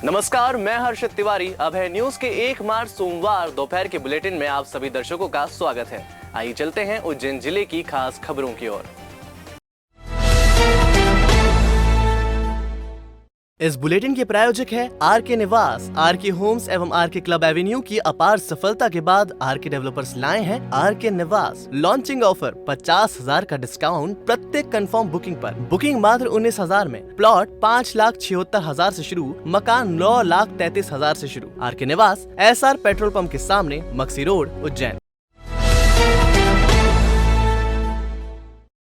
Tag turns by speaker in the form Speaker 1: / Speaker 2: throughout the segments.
Speaker 1: नमस्कार, मैं हर्षित तिवारी। अब है न्यूज के 1 मार्च सोमवार दोपहर के बुलेटिन में आप सभी दर्शकों का स्वागत है। आइए चलते हैं उज्जैन जिले की खास खबरों की ओर। इस बुलेटिन के प्रायोजक है आरके निवास। आरके होम्स एवं आरके क्लब एवेन्यू की अपार सफलता के बाद आरके डेवलपर्स लाए हैं आरके निवास। लॉन्चिंग ऑफर 50,000 का डिस्काउंट प्रत्येक कंफर्म बुकिंग पर। बुकिंग मात्र 19,000 में। प्लॉट 5,76,000 से शुरू, मकान 9,33,000 से शुरू। आरके निवास, एसआर पेट्रोल पंप के सामने, मक्सी रोड, उज्जैन।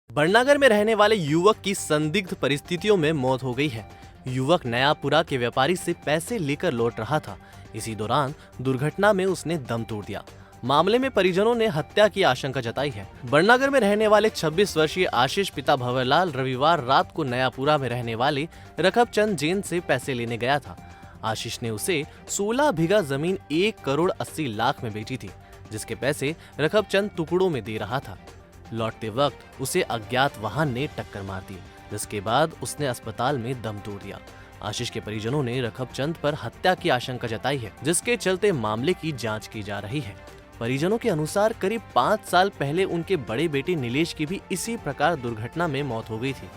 Speaker 1: बड़नगर में रहने वाले युवक की संदिग्ध परिस्थितियों में मौत हो गई है। युवक नयापुरा के व्यापारी से पैसे लेकर लौट रहा था। इसी दौरान दुर्घटना में उसने दम तोड़ दिया। मामले में परिजनों ने हत्या की आशंका जताई है। बड़नगर में रहने वाले 26 वर्षीय आशीष पिता भंवरलाल रविवार रात को नयापुरा में रहने वाले रखब चंद जैन से पैसे लेने गया था। आशीष ने उसे 16 बीघा जमीन 1 करोड़ 80 लाख में बेची थी, जिसके पैसे रखब चंद टुकड़ों में दे रहा था। लौटते वक्त उसे अज्ञात वाहन ने टक्कर मार दी, जिसके बाद उसने अस्पताल में दम तोड़ दिया। आशीष के परिजनों ने रखब चंद पर हत्या की आशंका जताई है, जिसके चलते मामले की जांच की जा रही है। परिजनों के अनुसार करीब 5 साल पहले उनके बड़े बेटे नीलेश की भी इसी प्रकार दुर्घटना में मौत हो गई थी।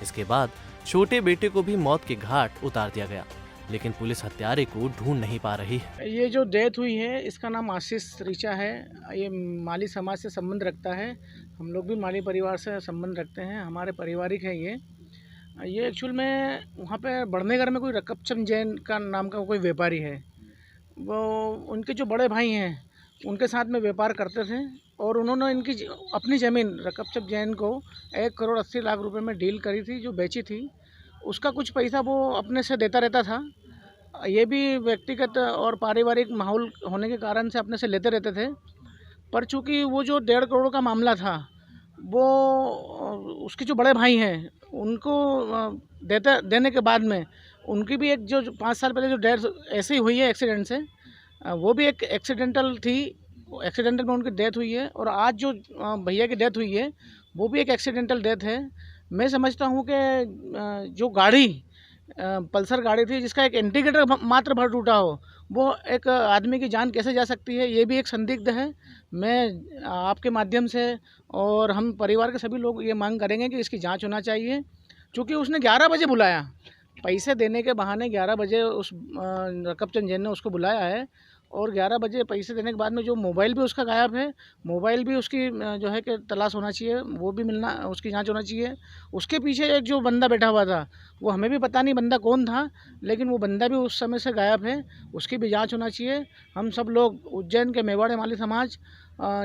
Speaker 1: इसके बाद छोटे बेटे को भी मौत के घाट उतार दिया गया, लेकिन पुलिस हत्यारे को ढूंढ नहीं पा रही है।
Speaker 2: ये जो डेथ हुई है, इसका नाम आशीष ऋचा है। ये माली समाज से संबंध रखता है। हम लोग भी माली परिवार से संबंध रखते हैं, हमारे पारिवारिक है ये एक्चुअल में वहाँ पे बड़नगर में कोई रकब चंद जैन का नाम का कोई व्यापारी है। वो उनके जो बड़े भाई हैं उनके साथ में व्यापार करते थे, और उन्होंने इनकी अपनी ज़मीन रकब चंद जैन को 1 करोड़ 80 लाख रुपए में डील करी थी, जो बेची थी। उसका कुछ पैसा वो अपने से देता रहता था। ये भी व्यक्तिगत और पारिवारिक माहौल होने के कारण से अपने से लेते रहते थे। पर चूँकि वो जो 1.5 करोड़ का मामला था, वो उसके जो बड़े भाई हैं उनको देने के बाद में उनकी भी एक जो 5 साल पहले जो डेथ ऐसे ही हुई है एक्सीडेंट से, वो भी एक एक्सीडेंटल थी। एक्सीडेंटल में उनकी डेथ हुई है, और आज जो भैया की डेथ हुई है वो भी एक एक्सीडेंटल डेथ है। मैं समझता हूँ कि जो गाड़ी पल्सर गाड़ी थी जिसका एक इंडिकेटर मात्र भर टूटा हो, वो एक आदमी की जान कैसे जा सकती है, ये भी एक संदिग्ध है। मैं आपके माध्यम से और हम परिवार के सभी लोग ये मांग करेंगे कि इसकी जांच होना चाहिए, क्योंकि उसने 11 बजे बुलाया, पैसे देने के बहाने 11 बजे उस रकब चंद जैन ने उसको बुलाया है, और 11 बजे पैसे देने के बाद में जो मोबाइल भी उसका गायब है, मोबाइल भी उसकी जो है कि तलाश होना चाहिए, वो भी मिलना, उसकी जांच होना चाहिए। उसके पीछे एक जो बंदा बैठा हुआ था, वो हमें भी पता नहीं बंदा कौन था, लेकिन वो बंदा भी उस समय से गायब है, उसकी भी जांच होना चाहिए। हम सब लोग उज्जैन के मेवाड़े माली समाज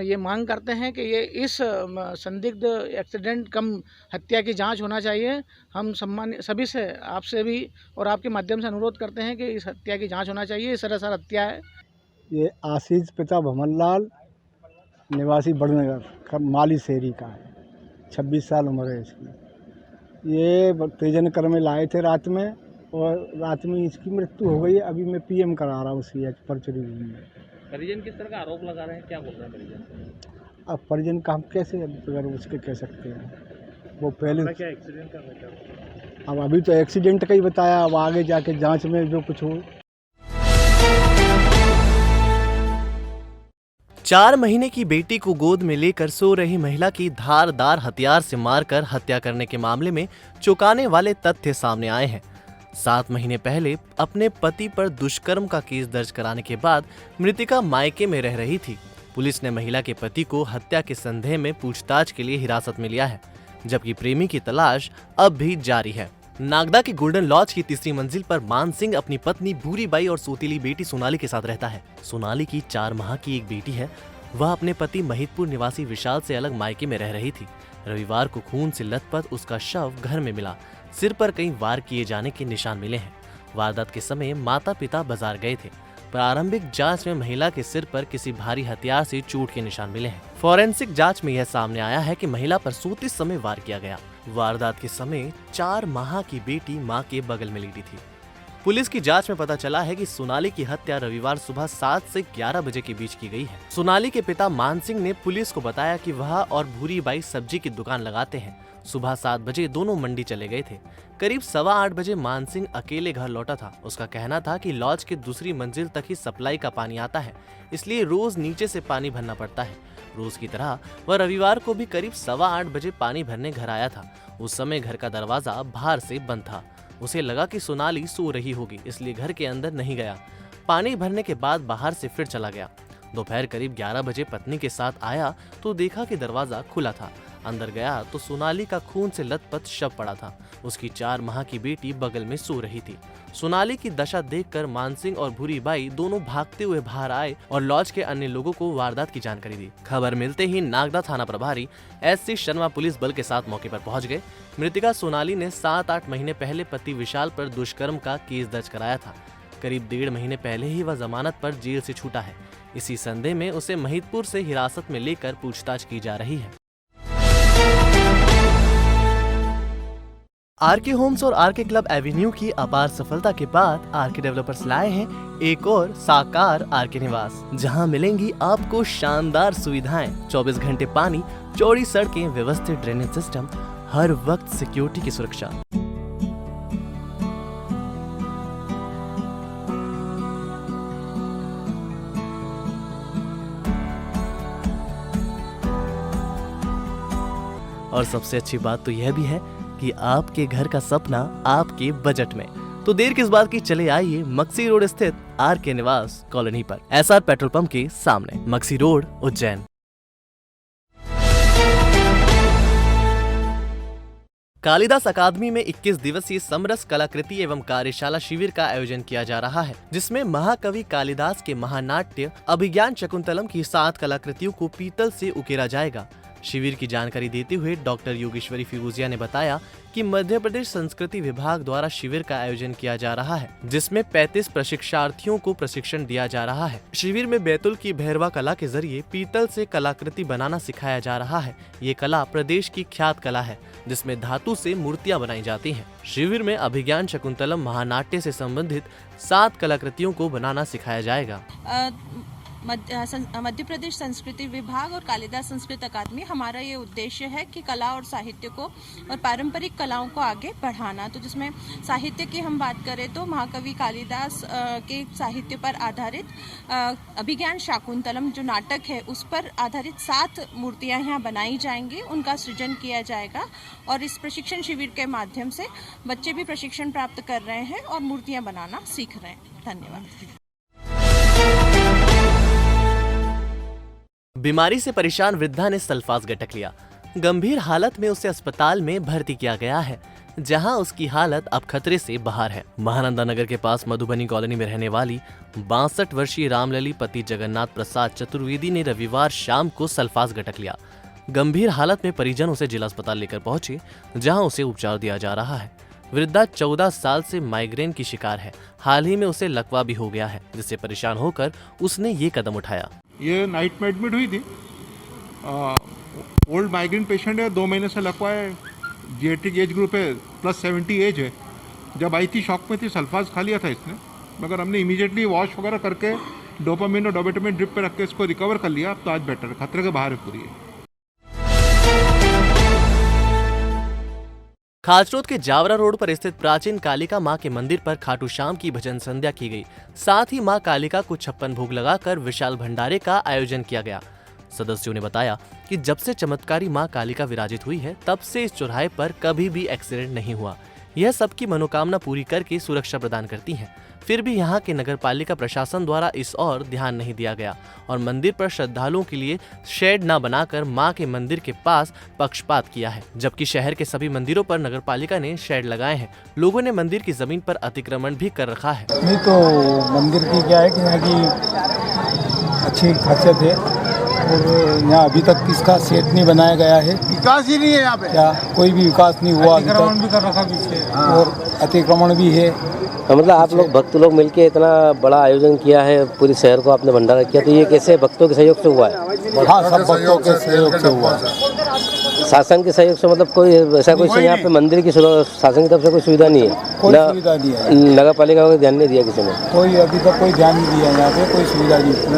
Speaker 2: ये मांग करते हैं कि ये इस संदिग्ध एक्सीडेंट कम हत्या की जांच होना चाहिए। हम सम्मान सभी से, आपसे भी और आपके माध्यम से अनुरोध करते हैं कि इस हत्या की जांच होना चाहिए। ये सरासर हत्या है।
Speaker 3: ये आशीष पिता भंवरलाल निवासी बड़नगर का माली शहरी का है। 26 साल उम्र है इसकी। ये तेजन कर में लाए थे रात में, और रात में इसकी मृत्यु हो गई है। अभी मैं पीएम करा रहा हूँ सीएच परचुरी में।
Speaker 4: परिजन किस तरह का आरोप लगा रहे हैं, क्या बोल रहे हैं परिजन?
Speaker 3: अब परिजन का हम कैसे अगर उसके कह सकते हैं, वो पहले
Speaker 4: क्या एक्सीडेंट का है?
Speaker 3: अब अभी तो एक्सीडेंट का ही बताया, अब आगे जाके जांच में जो कुछ हो।
Speaker 1: 4 महीने की बेटी को गोद में लेकर सो रही महिला की धारदार हथियार से मारकर हत्या करने के मामले में चौंकाने वाले तथ्य सामने आए हैं। 7 महीने पहले अपने पति पर दुष्कर्म का केस दर्ज कराने के बाद मृतिका मायके में रह रही थी। पुलिस ने महिला के पति को हत्या के संदेह में पूछताछ के लिए हिरासत में लिया है, जबकि प्रेमी की तलाश अब भी जारी है। नागदा की गोल्डन लॉज की 3री मंजिल पर मान सिंह अपनी पत्नी भूरीबाई और सौतेली बेटी सोनाली के साथ रहता है। सोनाली की 4 माह की एक बेटी है। वह अपने पति महितपुर निवासी विशाल से अलग मायके में रह रही थी। रविवार को खून से लथपथ उसका शव घर में मिला। सिर पर कई वार किए जाने के निशान मिले हैं। वारदात के समय माता पिता बाजार गए थे। प्रारंभिक जांच में महिला के सिर पर किसी भारी हथियार से चोट के निशान मिले हैं। फोरेंसिक जांच में यह सामने आया है कि महिला पर सोते समय वार किया गया। वारदात के समय 4 माह की बेटी मां के बगल में लेटी थी। पुलिस की जांच में पता चला है कि सोनाली की हत्या रविवार सुबह 7 से 11 बजे के बीच की गई है। सोनाली के पिता मान सिंह ने पुलिस को बताया कि वह और भूरी बाई सब्जी की दुकान लगाते हैं। सुबह 7 बजे दोनों मंडी चले गए थे। करीब 7:15 बजे मान सिंह अकेले घर लौटा था। उसका कहना था कि लॉज के दूसरी मंजिल तक ही सप्लाई का पानी आता है, इसलिए रोज नीचे से पानी भरना पड़ता है। रोज की तरह वह रविवार को भी करीब 8:15 बजे पानी भरने घर आया था। उस समय घर का दरवाजा बाहर से बंद था। उसे लगा कि सोनाली सो रही होगी, इसलिए घर के अंदर नहीं गया। पानी भरने के बाद बाहर से फिर चला गया। दोपहर करीब 11 बजे पत्नी के साथ आया तो देखा कि दरवाजा खुला था। अंदर गया तो सोनाली का खून से लथपथ शव पड़ा था। उसकी 4 माह की बेटी बगल में सो रही थी। सोनाली की दशा देखकर मान सिंह और भूरी बाई दोनों भागते हुए बाहर आए और लॉज के अन्य लोगों को वारदात की जानकारी दी। खबर मिलते ही नागदा थाना प्रभारी एससी शर्मा पुलिस बल के साथ मौके पर पहुंच गए। मृतका सोनाली ने 7-8 महीने पहले पति विशाल पर दुष्कर्म का केस दर्ज कराया था। करीब 1.5 महीने पहले ही वह जमानत पर जेल से छूटा है। इसी संदेह में उसे महिदपुर से हिरासत में लेकर पूछताछ की जा रही है। आरके होम्स और आरके क्लब एवेन्यू की अपार सफलता के बाद आरके डेवलपर्स लाए हैं एक और साकार आरके निवास, जहां मिलेंगी आपको शानदार सुविधाएं, 24 घंटे पानी, चौड़ी सड़कें, व्यवस्थित ड्रेनेज सिस्टम, हर वक्त सिक्योरिटी की सुरक्षा। और सबसे अच्छी बात तो यह भी है कि आपके घर का सपना आपके बजट में। तो देर किस बात की, चले आइए मक्सी रोड स्थित आरके निवास कॉलोनी पर, एसआर पेट्रोल पंप के सामने, मक्सी रोड, उज्जैन। कालिदास अकादमी में 21 दिवसीय समरस कलाकृति एवं कार्यशाला शिविर का आयोजन किया जा रहा है, जिसमें महाकवि कालिदास के महानाट्य अभिज्ञान शकुंतलम की 7 कलाकृतियों को पीतल से उकेरा जाएगा। शिविर की जानकारी देते हुए डॉक्टर योगेश्वरी फिरोजिया ने बताया कि मध्य प्रदेश संस्कृति विभाग द्वारा शिविर का आयोजन किया जा रहा है, जिसमें 35 प्रशिक्षार्थियों को प्रशिक्षण दिया जा रहा है। शिविर में बैतुल की भैरवा कला के जरिए पीतल से कलाकृति बनाना सिखाया जा रहा है। ये कला प्रदेश की ख्यात कला है, जिसमें धातु से मूर्तियां बनाई जाती हैं। शिविर में अभिज्ञान शकुंतलम महानाट्य से संबंधित 7 कलाकृतियों को बनाना सिखाया जाएगा।
Speaker 5: मध्य प्रदेश संस्कृति विभाग और कालिदास संस्कृत अकादमी, हमारा ये उद्देश्य है कि कला और साहित्य को और पारंपरिक कलाओं को आगे बढ़ाना। तो जिसमें साहित्य की हम बात करें तो महाकवि कालिदास के साहित्य पर आधारित अभिज्ञान शाकुंतलम जो नाटक है उस पर आधारित 7 मूर्तियां यहाँ बनाई जाएंगी, उनका सृजन किया जाएगा। और इस प्रशिक्षण शिविर के माध्यम से बच्चे भी प्रशिक्षण प्राप्त कर रहे हैं और मूर्तियां बनाना सीख रहे हैं। धन्यवाद।
Speaker 1: बीमारी से परेशान वृद्धा ने सल्फास गटक लिया। गंभीर हालत में उसे अस्पताल में भर्ती किया गया है, जहां उसकी हालत अब खतरे से बाहर है। महानंदा नगर के पास मधुबनी कॉलोनी में रहने वाली 62 वर्षीय रामलली पति जगन्नाथ प्रसाद चतुर्वेदी ने रविवार शाम को सल्फास गटक लिया। गंभीर हालत में परिजन उसे जिला अस्पताल लेकर पहुंचे, जहां उसे उपचार दिया जा रहा है। वृद्धा 14 साल से माइग्रेन की शिकार है। हाल ही में उसे लकवा भी हो गया है, जिससे परेशान होकर उसने ये कदम उठाया।
Speaker 6: ये नाइट में एडमिट हुई थी। ओल्ड माइग्रेन पेशेंट है, 2 महीने से लकवा है, जीएटिक एज ग्रुप है, +70 एज है। जब आई थी शॉक में थी, सल्फास खा लिया था इसने, मगर हमने इमीडिएटली वॉश वगैरह करके डोपामिन और डोबेटामिन ड्रिप पे रख के इसको रिकवर कर लिया। अब तो आज बेटर है, खतरे के बाहर है पूरी है।
Speaker 1: खाचरोद के जावरा रोड पर स्थित प्राचीन कालिका मां के मंदिर पर खाटू श्याम की भजन संध्या की गई। साथ ही मां कालिका को 56 भोग लगाकर विशाल भंडारे का आयोजन किया गया। सदस्यों ने बताया कि जब से चमत्कारी मां कालिका विराजित हुई है, तब से इस चौराहे पर कभी भी एक्सीडेंट नहीं हुआ। यह सबकी मनोकामना पूरी करके सुरक्षा प्रदान करती हैं। फिर भी यहाँ के नगरपालिका प्रशासन द्वारा इस ओर ध्यान नहीं दिया गया और मंदिर पर श्रद्धालुओं के लिए शेड न बनाकर मां के मंदिर के पास पक्षपात किया है, जबकि शहर के सभी मंदिरों पर नगरपालिका ने शेड लगाए हैं। लोगों ने मंदिर की जमीन पर अतिक्रमण भी कर रखा है।
Speaker 3: नहीं तो मंदिर की क्या है कि यहाँ की अच्छी खासियत है और यहाँ अभी तक किसका सेट नहीं बनाया गया है।
Speaker 7: विकास ही नहीं है यहाँ पे।
Speaker 3: क्या कोई भी विकास नहीं हुआ अभी तक। भी कर रखा पीछे और अतिक्रमण भी है।
Speaker 8: मतलब आप लोग भक्त लोग मिलके इतना बड़ा आयोजन किया है, पूरे शहर को आपने भंडारा किया, तो ये कैसे भक्तों के सहयोग से हुआ है?
Speaker 3: हाँ, सब भक्तों के सहयोग से हुआ है।
Speaker 8: शासन के सहयोग से मतलब कोई ऐसा कोई यहाँ पे मंदिर की शासन की तरफ से कोई सुविधा नहीं है?
Speaker 3: कोई सुविधा नहीं है।
Speaker 8: नगर पालिका को ध्यान नहीं दिया किसी ने?
Speaker 3: कोई अभी तक कोई ध्यान नहीं दिया, यहाँ पे कोई सुविधा नहीं।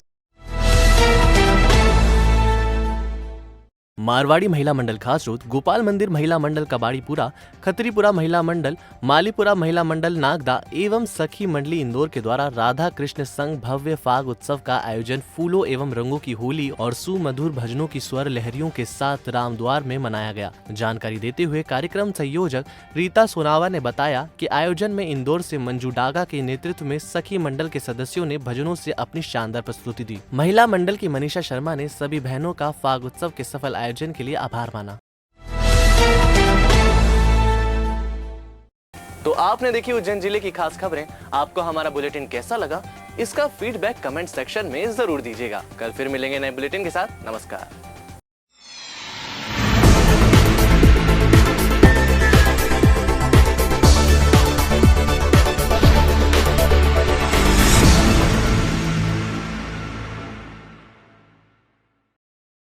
Speaker 1: मारवाड़ी महिला मंडल खासरोद, गोपाल मंदिर महिला मंडल कबाड़ीपुरा, खत्रीपुरा महिला मंडल, मालीपुरा महिला मंडल नागदा एवं सखी मंडली इंदौर के द्वारा राधा कृष्ण संघ भव्य फाग उत्सव का आयोजन फूलों एवं रंगों की होली और सुमधुर भजनों की स्वर लहरियों के साथ रामद्वार में मनाया गया। जानकारी देते हुए कार्यक्रम संयोजक रीता सोनावा ने बताया कि आयोजन में इंदौर से मंजू डागा के नेतृत्व में सखी मंडल के सदस्यों ने भजनों से अपनी शानदार प्रस्तुति दी। महिला मंडल की मनीषा शर्मा ने सभी बहनों का फाग उत्सव के सफल आयोजन के लिए आभार माना। तो आपने देखी उज्जैन जिले की खास खबरें। आपको हमारा बुलेटिन कैसा लगा, इसका फीडबैक कमेंट सेक्शन में जरूर दीजिएगा। कल फिर मिलेंगे नए बुलेटिन के साथ। नमस्कार।